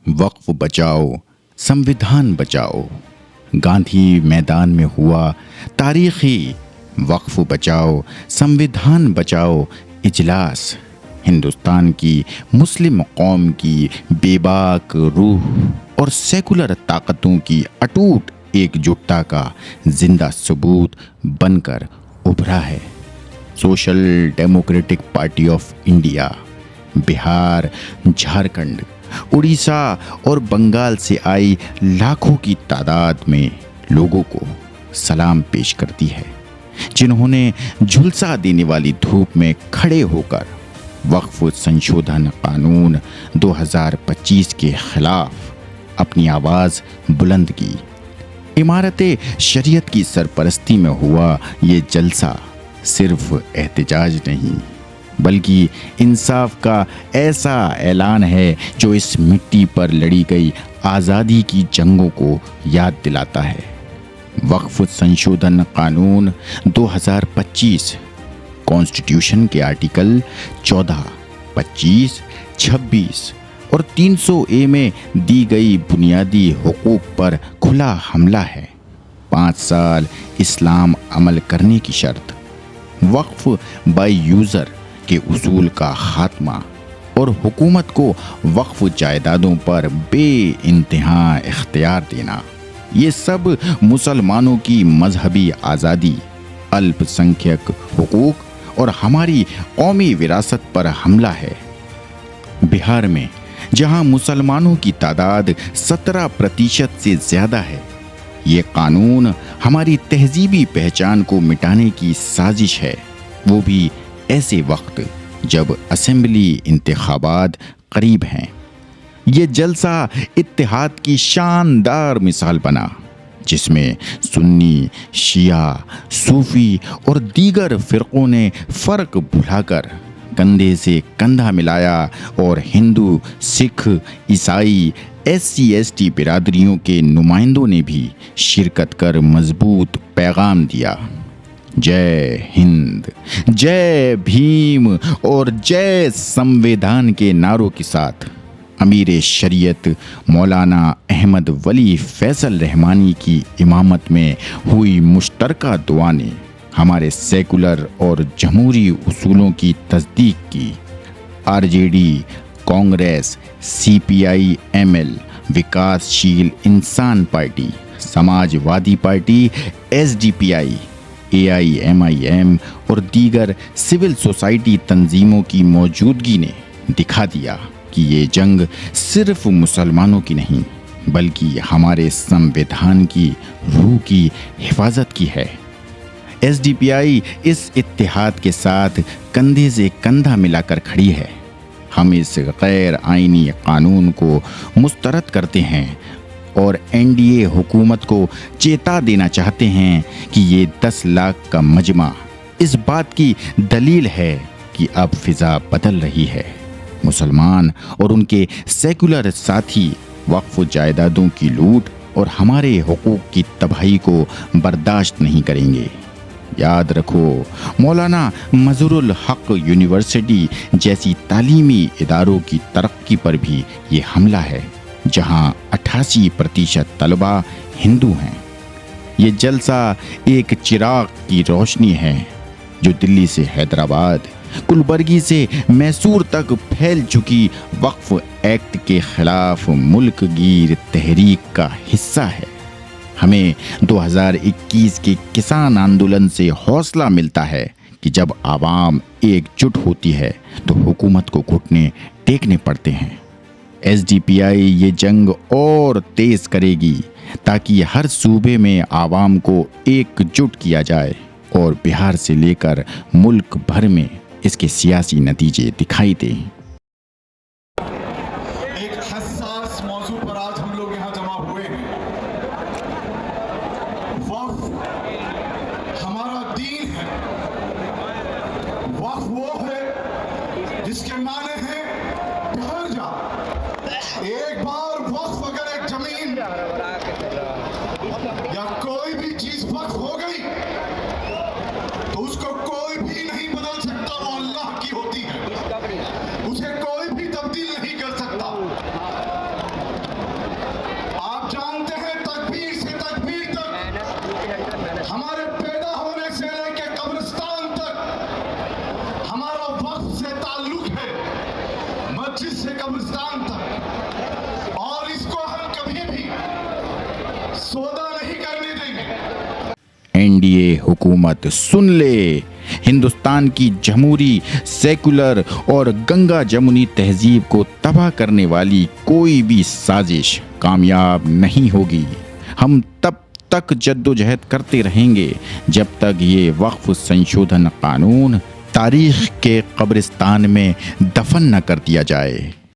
वक्फ बचाओ, संविधान बचाओ। गांधी मैदान में हुआ तारीखी वक्फ बचाओ, संविधान बचाओ इजलास हिंदुस्तान की मुस्लिम कौम की बेबाक रूह और सेकुलर ताकतों की अटूट एकजुटता का जिंदा सबूत बनकर उभरा है। Social democratic party of India Bihar, Jharkhand, Orissa और बंगाल से आई लाखों की तादाद में लोगों को सलाम पेश करती है, जिन्होंने झुलसा देने वाली धूप में खड़े होकर वक्फ संशोधन कानून 2025 के खिलाफ अपनी आवाज़ बुलंद की। इमारत शरीयत की सरपरस्ती में हुआ ये जलसा सिर्फ एहतजाज नहीं, बल्कि इंसाफ का ऐसा ऐलान है जो इस मिट्टी पर लड़ी गई आज़ादी की जंगों को याद दिलाता है। वक्फ संशोधन कानून 2025 कॉन्स्टिट्यूशन के आर्टिकल 14, 25, 26 और 300A में दी गई बुनियादी हुकूक पर खुला हमला है। 5 साल इस्लाम अमल करने की शर्त, वक्फ बाय यूज़र के उसूल का खात्मा और हुकूमत को वक्फ जायदादों पर बेइंतहा इख्तियार देना, ये सब मुसलमानों की मजहबी आज़ादी, अल्पसंख्यक हुकूक और हमारी कौमी विरासत पर हमला है। बिहार में जहां मुसलमानों की तादाद 17% से ज़्यादा है, ये कानून हमारी तहजीबी पहचान को मिटाने की साजिश है, वो भी ऐसे वक्त जब असेंबली इंतखाबात करीब हैं। ये जलसा इत्तेहाद की शानदार मिसाल बना, जिसमें सुन्नी, शिया, सूफी और दीगर फ़िरक़ों ने फ़र्क भुलाकर कंधे से कंधा मिलाया और हिंदू, सिख, ईसाई, SC/ST बिरादरियों के नुमाइंदों ने भी शिरकत कर मजबूत पैगाम दिया। जय हिंद, जय भीम और जय संविधान के नारों के साथ अमीर शरीयत मौलाना अहमद वली फैसल रहमानी की इमामत में हुई मुश्तरका दुआ ने हमारे सेकुलर और जमहूरी उसूलों की तस्दीक की। RJD, कांग्रेस, CPI ML, विकासशील इंसान party, Samajwadi party SDPI, AIMIM और दीगर सिविल सोसाइटी तंजीमों की मौजूदगी ने दिखा दिया कि ये जंग सिर्फ मुसलमानों की नहीं, बल्कि हमारे संविधान की रूह की हिफाजत की है। SDPI इस इत्तेहाद के साथ कंधे से कंधा मिलाकर खड़ी है। हम इस गैर आईनी कानून को मुस्तरद करते हैं और NDA हुकूमत को चेता देना चाहते हैं कि ये 10 लाख का मजमा इस बात की दलील है कि अब फिजा बदल रही है। मुसलमान और उनके सेकुलर साथी वक्फ जायदादों की लूट और हमारे हुकूक की तबाही को बर्दाश्त नहीं करेंगे। याद रखो, मौलाना मजहरुल हक यूनिवर्सिटी जैसी तालीमी इदारों की तरक्की पर भी ये हमला है, जहां 88% तलबा हिंदू हैं। ये जलसा एक चिराग की रोशनी है जो दिल्ली से हैदराबाद, कुलबर्गी से मैसूर तक फैल चुकी वक्फ एक्ट के खिलाफ मुल्क गीर तहरीक का हिस्सा है। हमें 2021 के किसान आंदोलन से हौसला मिलता है कि जब आवाम एकजुट होती है तो हुकूमत को घुटने टेकने पड़ते हैं। SDPI ये जंग और तेज करेगी ताकि हर सूबे में आवाम को एकजुट किया जाए और बिहार से लेकर मुल्क भर में इसके सियासी नतीजे दिखाई दें। एक हसास मौजू पर आज हम लोग यहाँ जमा हुए हैं। वक्फ हमारा दीन है। वक्फ वो है जिसके माने हैं घर जा। एक बार वक्फ अगर एक जमीन या कोई भी चीज वक्फ हो गई तो उसको कोई भी नहीं बदल सकता। वो अल्लाह की होती है, उसे कोई भी तब्दील नहीं कर सकता। ताल्लुक है मस्जिद से कब्रिस्तान तक, और इसको हम कभी भी सौदा नहीं करने देंगे। एनडीए हुकूमत सुन ले, हिंदुस्तान की जमहूरी, सेकुलर और गंगा जमुनी तहजीब को तबाह करने वाली कोई भी साजिश कामयाब नहीं होगी। हम तब तक जद्दोजहद करते रहेंगे जब तक ये वक्फ संशोधन कानून तारीख के कब्रिस्तान में दफन न कर दिया जाए।